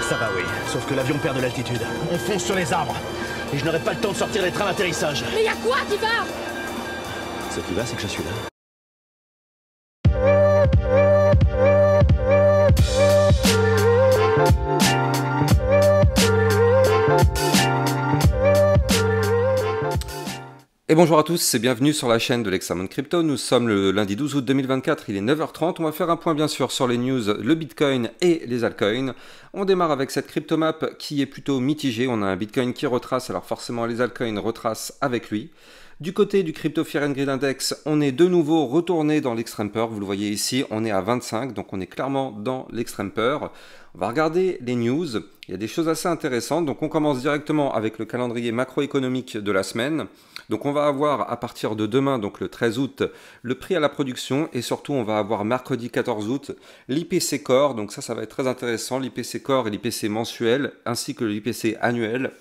Ça va, oui. Sauf que l'avion perd de l'altitude. On fonce sur les arbres. Et je n'aurai pas le temps de sortir les trains d'atterrissage. Mais y a quoi qui va? Ce qui va, c'est que je suis là. Et bonjour à tous et bienvenue sur la chaîne de l'Hexamone Crypto. Nous sommes le lundi 12 août 2024, il est 9h30. On va faire un point bien sûr sur les news, le Bitcoin et les altcoins. On démarre avec cette cryptomap qui est plutôt mitigée. On a un Bitcoin qui retrace, alors forcément les altcoins retracent avec lui. Du côté du Crypto Fear and Greed Index, on est de nouveau retourné dans l'extreme peur. Vous le voyez ici, on est à 25, donc on est clairement dans l'extreme peur. On va regarder les news. Il y a des choses assez intéressantes. Donc on commence directement avec le calendrier macroéconomique de la semaine. Donc on va avoir à partir de demain, donc le 13 août, le prix à la production. Et surtout, on va avoir mercredi 14 août, l'IPC Core. Donc ça va être très intéressant. L'IPC Core et l'IPC mensuel, ainsi que l'IPC annuel.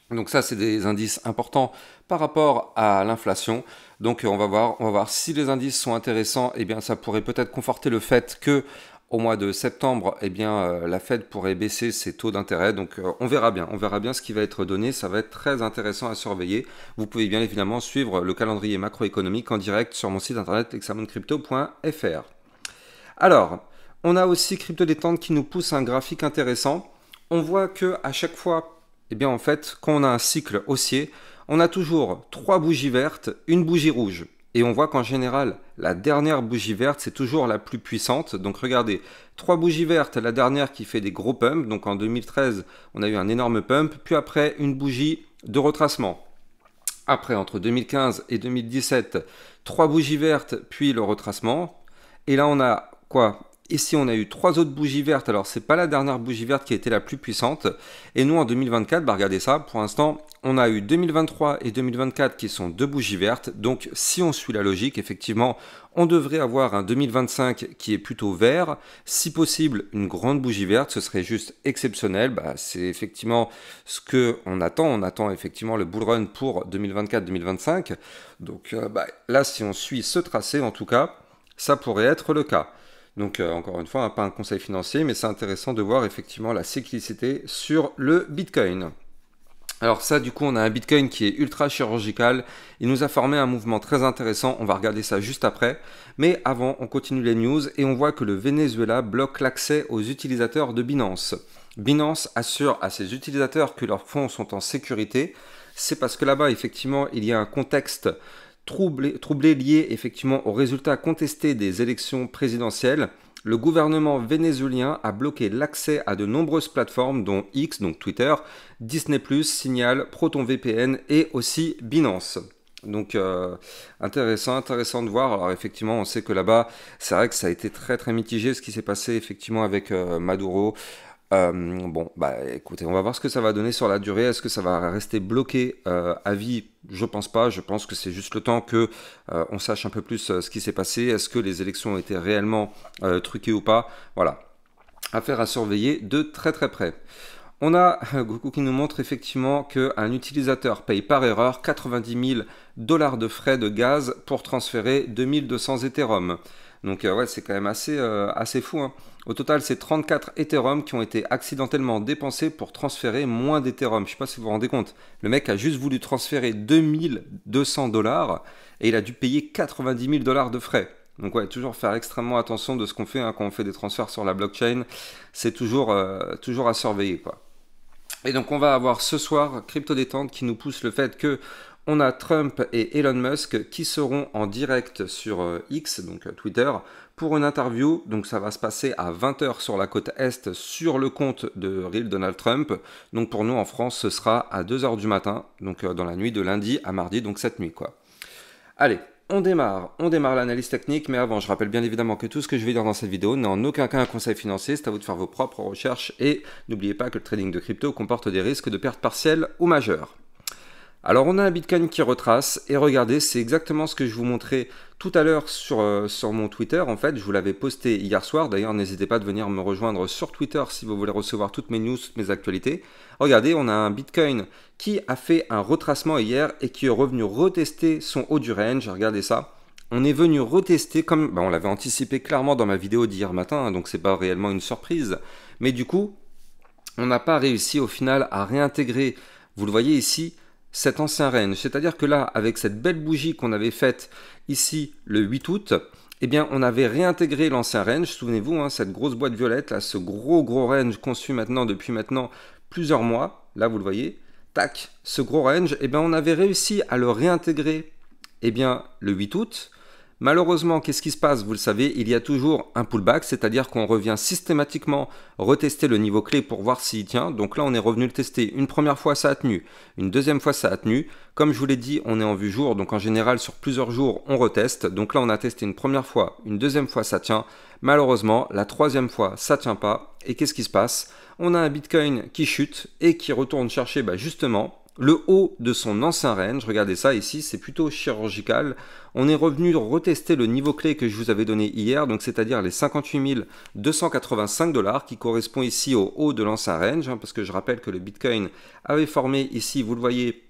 Donc ça, c'est des indices importants par rapport à l'inflation. Donc on va voir si les indices sont intéressants. Eh bien, ça pourrait peut-être conforter le fait que au mois de septembre, eh bien, la Fed pourrait baisser ses taux d'intérêt. Donc on verra bien ce qui va être donné. Ça va être très intéressant à surveiller. Vous pouvez bien évidemment suivre le calendrier macroéconomique en direct sur mon site internet hexamonecrypto.fr. Alors, on a aussi Crypto Détente qui nous pousse un graphique intéressant. On voit que à chaque fois, eh bien en fait, quand on a un cycle haussier, on a toujours 3 bougies vertes, une bougie rouge. Et on voit qu'en général, la dernière bougie verte, c'est toujours la plus puissante. Donc regardez, 3 bougies vertes, la dernière qui fait des gros pumps. Donc en 2013, on a eu un énorme pump. Puis après, une bougie de retracement. Après, entre 2015 et 2017, 3 bougies vertes, puis le retracement. Et là, on a quoi ? Ici, on a eu 3 autres bougies vertes. Alors, c'est pas la dernière bougie verte qui a été la plus puissante. Et nous, en 2024, bah, regardez ça. Pour l'instant, on a eu 2023 et 2024 qui sont 2 bougies vertes. Donc, si on suit la logique, effectivement, on devrait avoir un 2025 qui est plutôt vert. Si possible, une grande bougie verte, ce serait juste exceptionnel. Bah, c'est effectivement ce qu'on attend. On attend effectivement le bull run pour 2024-2025. Donc, là, si on suit ce tracé, en tout cas, ça pourrait être le cas. Donc encore une fois, pas un conseil financier, mais c'est intéressant de voir effectivement la cyclicité sur le Bitcoin. Alors ça, du coup, on a un Bitcoin qui est ultra chirurgical. Il nous a formé un mouvement très intéressant. On va regarder ça juste après. Mais avant, on continue les news et on voit que le Venezuela bloque l'accès aux utilisateurs de Binance. Binance assure à ses utilisateurs que leurs fonds sont en sécurité. C'est parce que là-bas, effectivement, il y a un contexte troublé lié effectivement aux résultats contestés des élections présidentielles. Le gouvernement vénézuélien a bloqué l'accès à de nombreuses plateformes dont X, donc Twitter, Disney+, Signal, ProtonVPN et aussi Binance. Donc intéressant de voir. Alors effectivement, on sait que là-bas, c'est vrai que ça a été très très mitigé ce qui s'est passé effectivement avec Maduro. Écoutez, on va voir ce que ça va donner sur la durée. Est-ce que ça va rester bloqué à vie? Je pense pas. Je pense que c'est juste le temps que on sache un peu plus ce qui s'est passé. Est-ce que les élections ont été réellement truquées ou pas? Voilà. Affaire à surveiller de très très près. On a Goku qui nous montre effectivement qu'un utilisateur paye par erreur 90 000 $ de frais de gaz pour transférer 2200 Ethereum. Donc ouais, c'est quand même assez fou, hein. Au total, c'est 34 Ethereum qui ont été accidentellement dépensés pour transférer moins d'Ethereum. Je ne sais pas si vous vous rendez compte. Le mec a juste voulu transférer 2200 $ et il a dû payer 90 000 $ de frais. Donc ouais, toujours faire extrêmement attention de ce qu'on fait hein, quand on fait des transferts sur la blockchain. C'est toujours à surveiller, quoi. Et donc on va avoir ce soir Crypto Détente qui nous pousse le fait que on a Trump et Elon Musk qui seront en direct sur X, donc Twitter, pour une interview. Donc ça va se passer à 20h sur la côte Est sur le compte de Real Donald Trump. Donc pour nous en France, ce sera à 2h du matin, donc dans la nuit de lundi à mardi, donc cette nuit quoi. Allez, on démarre l'analyse technique, mais avant, je rappelle bien évidemment que tout ce que je vais dire dans cette vidéo n'est en aucun cas un conseil financier, c'est à vous de faire vos propres recherches et n'oubliez pas que le trading de crypto comporte des risques de perte partielle ou majeure. Alors on a un Bitcoin qui retrace et regardez, c'est exactement ce que je vous montrais tout à l'heure sur mon Twitter. En fait, je vous l'avais posté hier soir. D'ailleurs, n'hésitez pas de venir me rejoindre sur Twitter si vous voulez recevoir toutes mes news, toutes mes actualités. Regardez, on a un Bitcoin qui a fait un retracement hier et qui est revenu retester son haut du range. Regardez ça. On est venu retester comme on l'avait anticipé clairement dans ma vidéo d'hier matin, donc c'est pas réellement une surprise. Mais du coup, on n'a pas réussi au final à réintégrer, vous le voyez ici, cet ancien range. C'est-à-dire que là, avec cette belle bougie qu'on avait faite ici le 8 août, eh bien, on avait réintégré l'ancien range. Souvenez-vous, hein, cette grosse boîte violette, là, ce gros range conçu maintenant depuis maintenant plusieurs mois. Là, vous le voyez, tac, ce gros range, eh bien, on avait réussi à le réintégrer, eh bien, le 8 août. Malheureusement, qu'est-ce qui se passe? Vous le savez, il y a toujours un pullback, c'est-à-dire qu'on revient systématiquement retester le niveau clé pour voir s'il tient. Donc là, on est revenu le tester. Une première fois, ça a tenu. Une deuxième fois, ça a tenu. Comme je vous l'ai dit, on est en vue jour, donc en général, sur plusieurs jours, on reteste. Donc là, on a testé une première fois, une deuxième fois, ça tient. Malheureusement, la troisième fois, ça tient pas. Et qu'est-ce qui se passe? On a un Bitcoin qui chute et qui retourne chercher justement le haut de son ancien range. Regardez ça ici, c'est plutôt chirurgical. On est revenu retester le niveau clé que je vous avais donné hier, donc c'est-à-dire les 58 285 $ qui correspond ici au haut de l'ancien range, hein, parce que je rappelle que le Bitcoin avait formé ici, vous le voyez,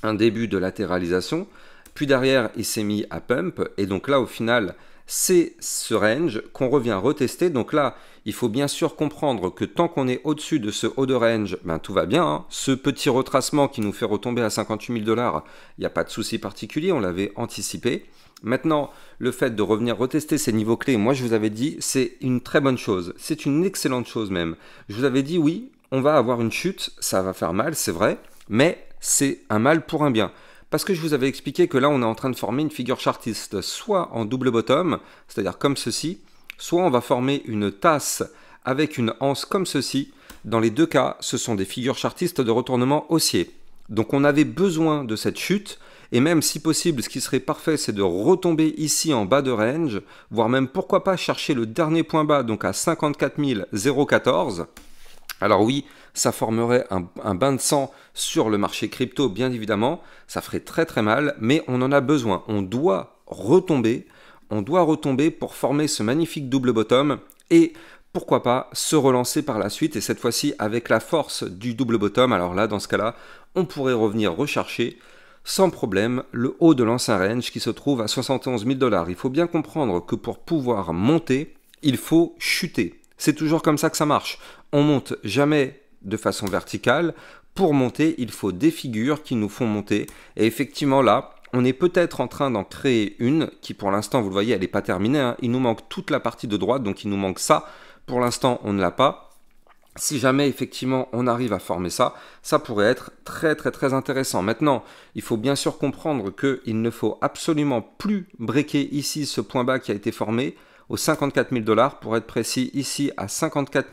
un début de latéralisation, puis derrière il s'est mis à pump, et donc là au final c'est ce range qu'on revient retester. Donc là, il faut bien sûr comprendre que tant qu'on est au-dessus de ce haut de range, tout va bien. Hein. Ce petit retracement qui nous fait retomber à 58 000 $, il n'y a pas de souci particulier, on l'avait anticipé. Maintenant, le fait de revenir retester ces niveaux clés, moi je vous avais dit, c'est une très bonne chose. C'est une excellente chose même. Je vous avais dit, oui, on va avoir une chute, ça va faire mal, c'est vrai, mais c'est un mal pour un bien. Parce que je vous avais expliqué que là, on est en train de former une figure chartiste, soit en double bottom, c'est-à-dire comme ceci, soit on va former une tasse avec une anse comme ceci. Dans les deux cas, ce sont des figures chartistes de retournement haussier. Donc on avait besoin de cette chute, et même si possible, ce qui serait parfait, c'est de retomber ici en bas de range, voire même pourquoi pas chercher le dernier point bas, donc à 54 014. Alors oui, ça formerait un bain de sang sur le marché crypto, bien évidemment. Ça ferait très très mal, mais on en a besoin. On doit retomber pour former ce magnifique double bottom et pourquoi pas se relancer par la suite. Et cette fois-ci, avec la force du double bottom, alors là, dans ce cas-là, on pourrait revenir rechercher sans problème le haut de l'ancien range qui se trouve à 71 000 $. Il faut bien comprendre que pour pouvoir monter, il faut chuter. C'est toujours comme ça que ça marche. On monte jamais de façon verticale. Pour monter, il faut des figures qui nous font monter. Et effectivement là, on est peut-être en train d'en créer une qui pour l'instant, vous le voyez, elle n'est pas terminée. Hein. Il nous manque toute la partie de droite, donc il nous manque ça. Pour l'instant, on ne l'a pas. Si jamais effectivement on arrive à former ça, ça pourrait être très très très intéressant. Maintenant, il faut bien sûr comprendre qu'il ne faut absolument plus breaker ici ce point bas qui a été formé aux 54 000 $, pour être précis, ici à 54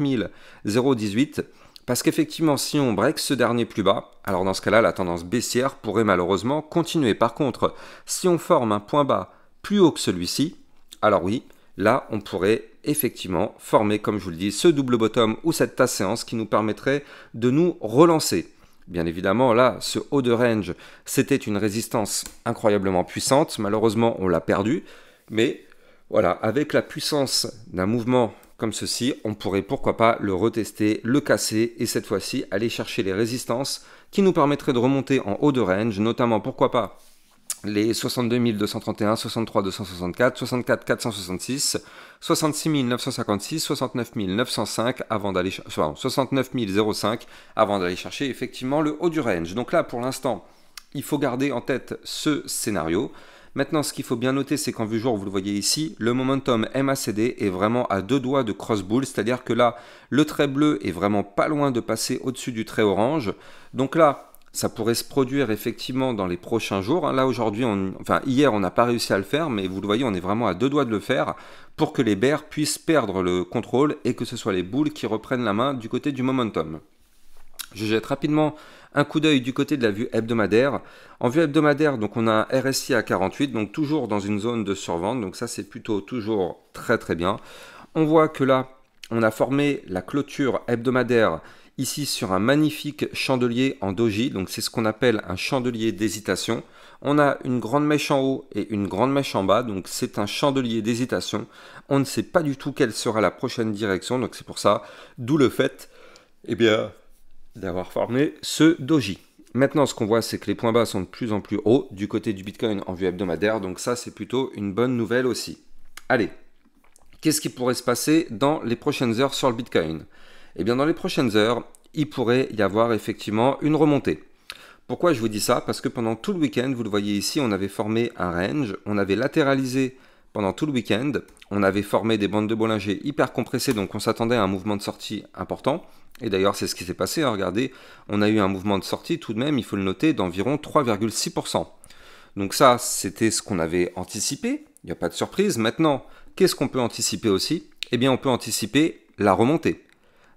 018, parce qu'effectivement, si on break ce dernier plus bas, alors dans ce cas-là, la tendance baissière pourrait malheureusement continuer. Par contre, si on forme un point bas plus haut que celui-ci, alors oui, là, on pourrait effectivement former, comme je vous le dis, ce double bottom ou cette tasse séance qui nous permettrait de nous relancer. Bien évidemment, là, ce haut de range, c'était une résistance incroyablement puissante. Malheureusement, on l'a perdu, mais voilà, avec la puissance d'un mouvement comme ceci, on pourrait pourquoi pas le retester, le casser et cette fois-ci aller chercher les résistances qui nous permettraient de remonter en haut de range, notamment pourquoi pas les 62 231, 63 264, 64 466, 66 956, 69 905 avant d'aller 69 005 avant d'aller chercher effectivement le haut du range. Donc là, pour l'instant, il faut garder en tête ce scénario. Maintenant, ce qu'il faut bien noter, c'est qu'en vue jour, vous le voyez ici, le momentum MACD est vraiment à deux doigts de cross bull, c'est-à-dire que là, le trait bleu est vraiment pas loin de passer au-dessus du trait orange. Donc là, ça pourrait se produire effectivement dans les prochains jours. Là, aujourd'hui, hier, on n'a pas réussi à le faire, mais vous le voyez, on est vraiment à deux doigts de le faire pour que les bears puissent perdre le contrôle et que ce soit les bulls qui reprennent la main du côté du momentum. Je jette rapidement un coup d'œil du côté de la vue hebdomadaire. En vue hebdomadaire, donc on a un RSI à 48, donc toujours dans une zone de survente. Donc ça, c'est plutôt toujours très très bien. On voit que là, on a formé la clôture hebdomadaire ici sur un magnifique chandelier en doji. Donc c'est ce qu'on appelle un chandelier d'hésitation. On a une grande mèche en haut et une grande mèche en bas. Donc c'est un chandelier d'hésitation. On ne sait pas du tout quelle sera la prochaine direction. Donc c'est pour ça, d'où le fait, d'avoir formé ce doji. Maintenant, ce qu'on voit, c'est que les points bas sont de plus en plus hauts du côté du Bitcoin en vue hebdomadaire. Donc ça, c'est plutôt une bonne nouvelle aussi. Allez, qu'est-ce qui pourrait se passer dans les prochaines heures sur le Bitcoin? eh bien dans les prochaines heures, il pourrait y avoir effectivement une remontée. Pourquoi je vous dis ça? Parce que pendant tout le week-end, vous le voyez ici, on avait formé un range, on avait latéralisé pendant tout le week-end, on avait formé des bandes de Bollinger hyper compressées, donc on s'attendait à un mouvement de sortie important. Et d'ailleurs, c'est ce qui s'est passé, hein. Regardez, on a eu un mouvement de sortie tout de même, il faut le noter, d'environ 3,6%. Donc ça, c'était ce qu'on avait anticipé, il n'y a pas de surprise. Maintenant, qu'est-ce qu'on peut anticiper aussi? Eh bien, on peut anticiper la remontée.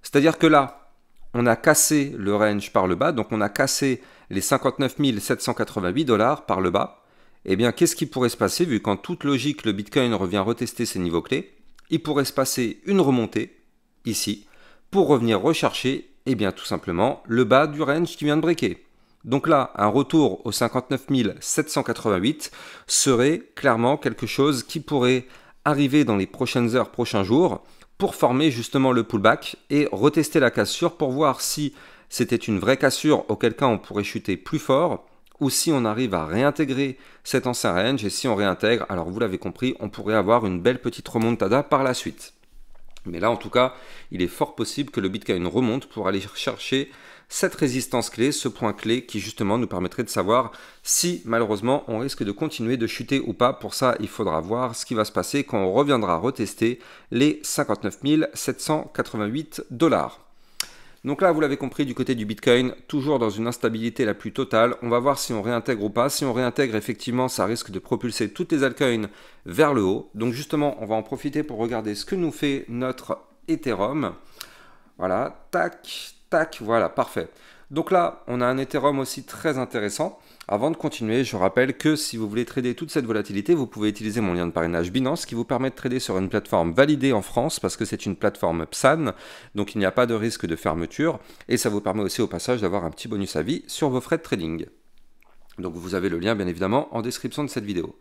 C'est-à-dire que là, on a cassé le range par le bas, donc on a cassé les 59 788 $ par le bas. Eh bien, qu'est-ce qui pourrait se passer, vu qu'en toute logique, le Bitcoin revient retester ses niveaux clés? Il pourrait se passer une remontée, ici, pour revenir rechercher, eh bien, tout simplement, le bas du range qui vient de breaker. Donc là, un retour aux 59 788 serait clairement quelque chose qui pourrait arriver dans les prochaines heures, prochains jours, pour former justement le pullback et retester la cassure pour voir si c'était une vraie cassure, auquel cas on pourrait chuter plus fort, ou si on arrive à réintégrer cet ancien range, et si on réintègre, alors vous l'avez compris, on pourrait avoir une belle petite remontada par la suite. Mais là, en tout cas, il est fort possible que le Bitcoin remonte pour aller chercher cette résistance clé, ce point clé qui justement nous permettrait de savoir si malheureusement on risque de continuer de chuter ou pas. Pour ça, il faudra voir ce qui va se passer quand on reviendra retester les 59 788 $. Donc là, vous l'avez compris, du côté du Bitcoin, toujours dans une instabilité la plus totale. On va voir si on réintègre ou pas. Si on réintègre, effectivement, ça risque de propulser toutes les altcoins vers le haut. Donc justement, on va en profiter pour regarder ce que nous fait notre Ethereum. Voilà, tac, tac, voilà, parfait. Donc là, on a un Ethereum aussi très intéressant. Avant de continuer, je rappelle que si vous voulez trader toute cette volatilité, vous pouvez utiliser mon lien de parrainage Binance qui vous permet de trader sur une plateforme validée en France parce que c'est une plateforme PSAN, donc il n'y a pas de risque de fermeture et ça vous permet aussi au passage d'avoir un petit bonus à vie sur vos frais de trading. Donc vous avez le lien bien évidemment en description de cette vidéo.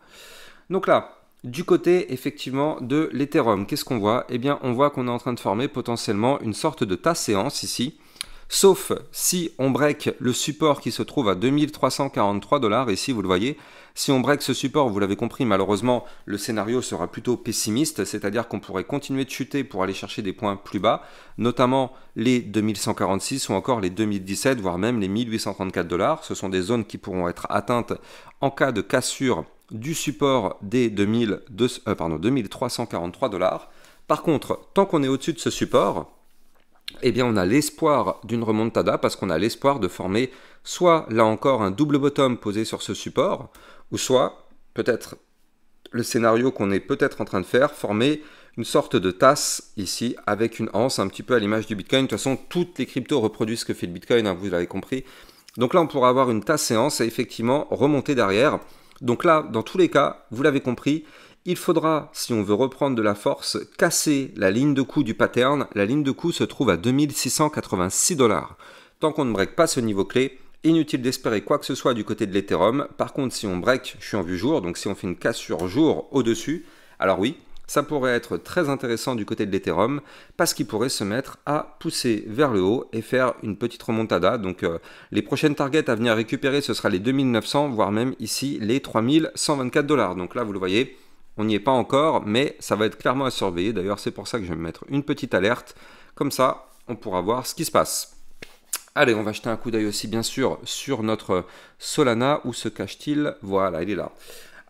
Donc là, du côté effectivement de l'Ethereum, qu'est-ce qu'on voit? Eh bien on voit qu'on est en train de former potentiellement une sorte de tas séance ici. Sauf si on break le support qui se trouve à 2343 $, ici vous le voyez, si on break ce support, vous l'avez compris, malheureusement le scénario sera plutôt pessimiste, c'est-à-dire qu'on pourrait continuer de chuter pour aller chercher des points plus bas, notamment les 2146 ou encore les 2017, voire même les 1834 $. Ce sont des zones qui pourront être atteintes en cas de cassure du support des 2343 $. Par contre, tant qu'on est au-dessus de ce support, eh bien on a l'espoir d'une remontada parce qu'on a l'espoir de former soit là encore un double bottom posé sur ce support, ou soit peut-être le scénario qu'on est peut-être en train de faire, former une sorte de tasse ici avec une anse un petit peu à l'image du Bitcoin. De toute façon, toutes les cryptos reproduisent ce que fait le Bitcoin, hein, vous l'avez compris. Donc là on pourra avoir une tasse séance et effectivement remonter derrière. Donc là, dans tous les cas, vous l'avez compris, il faudra, si on veut reprendre de la force, casser la ligne de coup du pattern. La ligne de coup se trouve à 2686 $. Tant qu'on ne break pas ce niveau clé, inutile d'espérer quoi que ce soit du côté de l'Ethereum. Par contre, si on break, je suis en vue jour, donc si on fait une cassure jour au-dessus, alors oui, ça pourrait être très intéressant du côté de l'Ethereum parce qu'il pourrait se mettre à pousser vers le haut et faire une petite remontada. Donc les prochaines targets à venir récupérer, ce sera les 2900, voire même ici les 3124 $. Donc là, vous le voyez, on n'y est pas encore, mais ça va être clairement à surveiller. D'ailleurs, c'est pour ça que je vais me mettre une petite alerte. Comme ça, on pourra voir ce qui se passe. Allez, on va jeter un coup d'œil aussi, bien sûr, sur notre Solana. Où se cache-t-il? Voilà, il est là.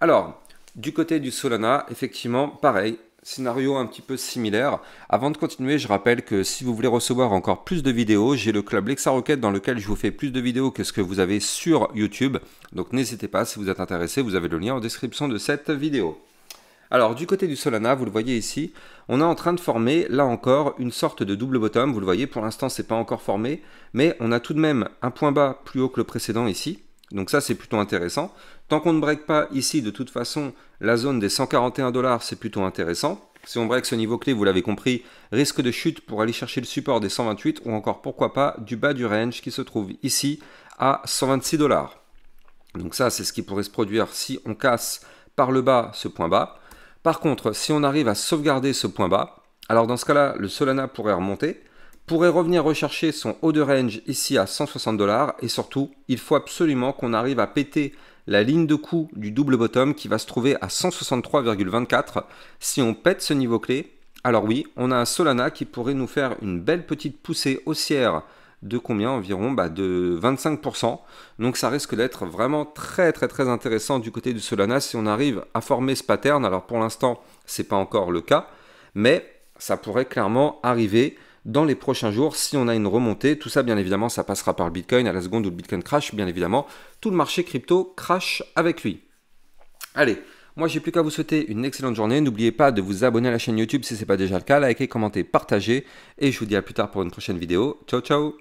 Alors, du côté du Solana, effectivement, pareil. Scénario un petit peu similaire. Avant de continuer, je rappelle que si vous voulez recevoir encore plus de vidéos, j'ai le club Lexa Rocket dans lequel je vous fais plus de vidéos que ce que vous avez sur YouTube. Donc n'hésitez pas, si vous êtes intéressé, vous avez le lien en description de cette vidéo. Alors du côté du Solana, vous le voyez ici, on est en train de former là encore une sorte de double bottom. Vous le voyez, pour l'instant c'est pas encore formé, mais on a tout de même un point bas plus haut que le précédent ici. Donc ça c'est plutôt intéressant. Tant qu'on ne break pas ici, de toute façon, la zone des 141 $, c'est plutôt intéressant. Si on break ce niveau clé, vous l'avez compris, risque de chute pour aller chercher le support des 128 ou encore pourquoi pas du bas du range qui se trouve ici à 126 $. Donc ça c'est ce qui pourrait se produire si on casse par le bas ce point bas. Par contre, si on arrive à sauvegarder ce point bas, alors dans ce cas-là, le Solana pourrait remonter, pourrait revenir rechercher son haut de range ici à 160 $, et surtout, il faut absolument qu'on arrive à péter la ligne de coup du double bottom qui va se trouver à 163,24. Si on pète ce niveau clé, Alors oui, on a un Solana qui pourrait nous faire une belle petite poussée haussière de combien environ de 25%. Donc ça risque d'être vraiment très intéressant du côté du Solana si on arrive à former ce pattern. Alors pour l'instant, c'est pas encore le cas, mais ça pourrait clairement arriver dans les prochains jours si on a une remontée. Tout ça, bien évidemment, ça passera par le Bitcoin à la seconde où le Bitcoin crash. Bien évidemment, tout le marché crypto crash avec lui. Allez, moi j'ai plus qu'à vous souhaiter une excellente journée. N'oubliez pas de vous abonner à la chaîne YouTube si ce n'est pas déjà le cas. Likez, commentez, partagez. Et je vous dis à plus tard pour une prochaine vidéo. Ciao, ciao!